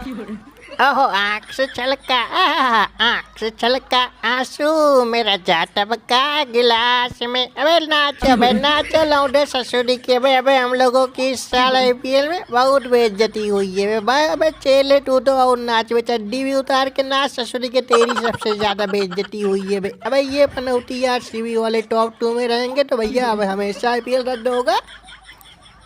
ओहो आँख से छलका आँख से छलका आंसू मेरा जाता बका गिलास में। अबे नाचो लौंडे ससुरी के। अबे हम लोगों की इस साल IPL में बहुत बेइज्जती हुई है बे भाई। अबे चेले तू तो और नाच बे, चड्डी भी उतार के नाच ससुरी के, तेरी सबसे ज्यादा बेइज्जती हुई है बे। अबे ये पनौती RCB वाले टॉप 2 में रहेंगे तो भैया अब हमेशा IPL रद्द होगा।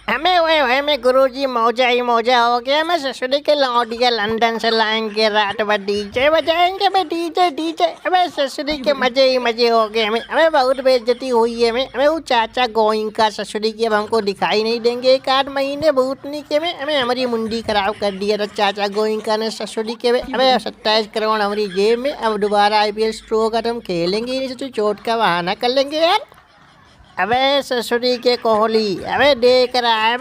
हमें गुरुजी मौजा ही मौजा हो गया। हमें ससुरी के लौंडिया लंदन से लाएंगे, रात भर DJ बजाएंगे बे, डीजे। हमें ससुरी के मजे ही मजे हो गए। हमें बहुत बेइज्जती हुई है। हमें वो चाचा गोइंका ससुरी की अब हमको दिखाई नहीं देंगे 1 आध महीने भूतनी के में। हमें हमारी मुंडी खराब कर दिया था चाचा गोइंका ने ससुरी के में। हमें 27 करोड़ हमारी जेब में। अब दोबारा IPL शुरू होगा तो हम खेलेंगे नहीं, तो चोट का बहाना कर लेंगे यार। अबे ससुरी के कोहली, अबे देख रहा है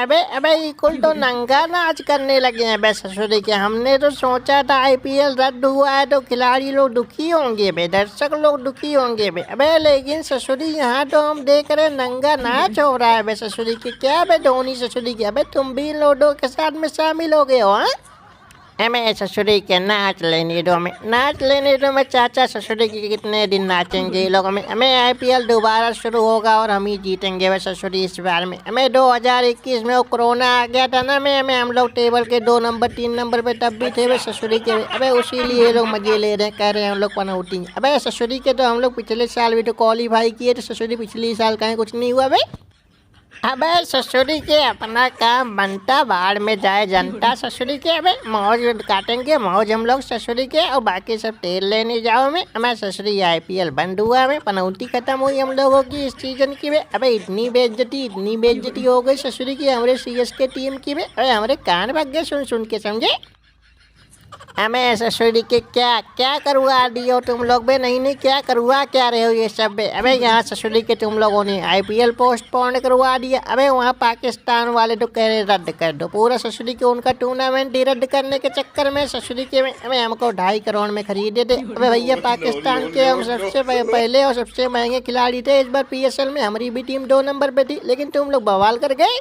बे। अबे इकुल तो नंगा नाच करने लगे हैं बे ससुरी के। हमने तो सोचा था IPL रद्द हुआ है तो खिलाड़ी लोग दुखी होंगे बे, दर्शक लोग दुखी होंगे बे। अबे लेकिन ससुरी यहाँ तो हम देख रहे नंगा नाच हो रहा है बे ससुरी के। क्या बे धोनी ससुरी के, अबे तुम भी इन लोगों के साथ में शामिल हो गए हो हाँ? हमें ससुरी के नाच लेने दो मैं चाचा ससुरी के कितने दिन नाचेंगे ये लोग। हमें IPL दोबारा शुरू होगा और हम ही जीतेंगे वह ससुरी इस बार में। हमें 2021 में वो कोरोना आ गया था ना, हम लोग टेबल के 2 नंबर 3 नंबर पे तब भी थे वे ससुरी के। अबे उसी लिए ये लोग मजे ले रहे हैं, कह रहे हैं हम लोग पनौती। अबे ससुरी के तो हम लोग पिछले साल भी तो क्वालीफाई किए थे, ससुरी पिछले साल कहीं कुछ नहीं हुआ भाई। अबे ससुरी के अपना काम बनता, बाहर में जाए जनता ससुरी के। अबे मौज काटेंगे मौज हम लोग ससुरी के, और बाकी सब तेल लेने जाओ में। हमें ससुरी IPL बंद हुआ में, पनौती खत्म हुई हम लोगों की इस सीजन की में। अबे इतनी बेइज्जती हो गई ससुरी की हमारे CSK टीम की में। अबे हमारे कान भग गए सुन के, समझे। हमें ससुरी के क्या करवा दियो तुम लोग बे। नहीं क्या करवा क्या रहे हो ये सब बे। अबे यहाँ ससुरी के तुम लोगों ने IPL पोस्टपोन करवा दिया। अबे वहाँ पाकिस्तान वाले तो कह रहे रद्द कर दो पूरा ससुरी के, उनका टूर्नामेंट ही रद्द करने के चक्कर में ससुरी के में हमें हमको 2.5 करोड़ में खरीदे थे। अबे भैया पाकिस्तान के हम सबसे पहले और सबसे महंगे खिलाड़ी थे इस बार PSL में। हमारी भी टीम 2 नंबर पे थी, लेकिन तुम लोग बवाल कर गए।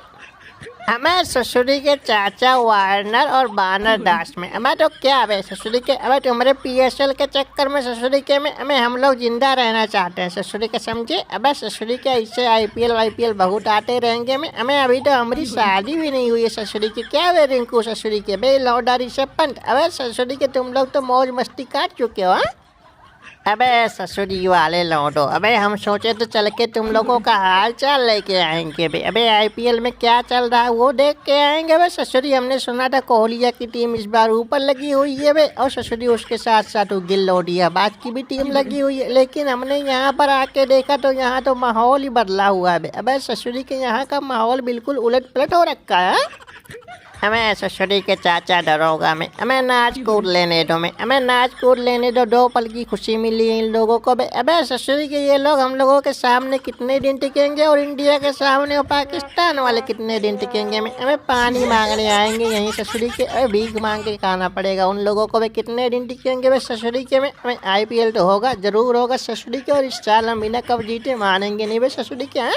हमें ससुरी के चाचा वार्नर और बानर दास में हमें तो क्या है ससुरी के। अबे तुम्हारे PSL के चक्कर में ससुरी के में हमें हम लोग जिंदा रहना चाहते हैं ससुरी के, समझे। अबे ससुरी के इससे IPL बहुत आते रहेंगे में। हमें अभी तो हमारी शादी भी नहीं हुई है ससुरी की। क्या वे रिंकू ससुरी के बे लौडा ऋषभ पंत। अबे ससुरी के तुम लोग तो मौज मस्ती काट चुके हो हाँ। अबे ससुरी वाले लौटो, अबे हम सोचे तो चल के तुम लोगों का हाल चाल लेके आएंगे बे। अबे IPL में क्या चल रहा है वो देख के आएंगे बे ससुरी। हमने सुना था कोहलिया की टीम इस बार ऊपर लगी हुई है बे, और ससुरी उसके साथ साथ वो गिल लोडियाबाज की भी टीम लगी हुई है। लेकिन हमने यहाँ पर आके देखा तो यहाँ तो माहौल ही बदला हुआ है बे। अबे ससुरी के यहाँ का माहौल बिल्कुल उलट पलट हो रखा है। हमें ससुरी के चाचा डरोगा में हमें नाच कूद लेने दो 2 पल की खुशी मिली इन लोगों को बे। अबे ससुरी के ये लोग हम लोगों के सामने कितने दिन टिकेंगे, और इंडिया के सामने और पाकिस्तान वाले कितने दिन टिकेंगे में। हमें पानी मांगने आएंगे यहीं ससुरी के। अबे भीख मांग के खाना पड़ेगा उन लोगों को बे, कितने दिन टिकेंगे बे ससुरी के में। हमें IPL तो होगा, जरूर होगा ससुरी के, और इस साल हम बिना कब जीते मानेंगे नहीं बे ससुरी के हाँ।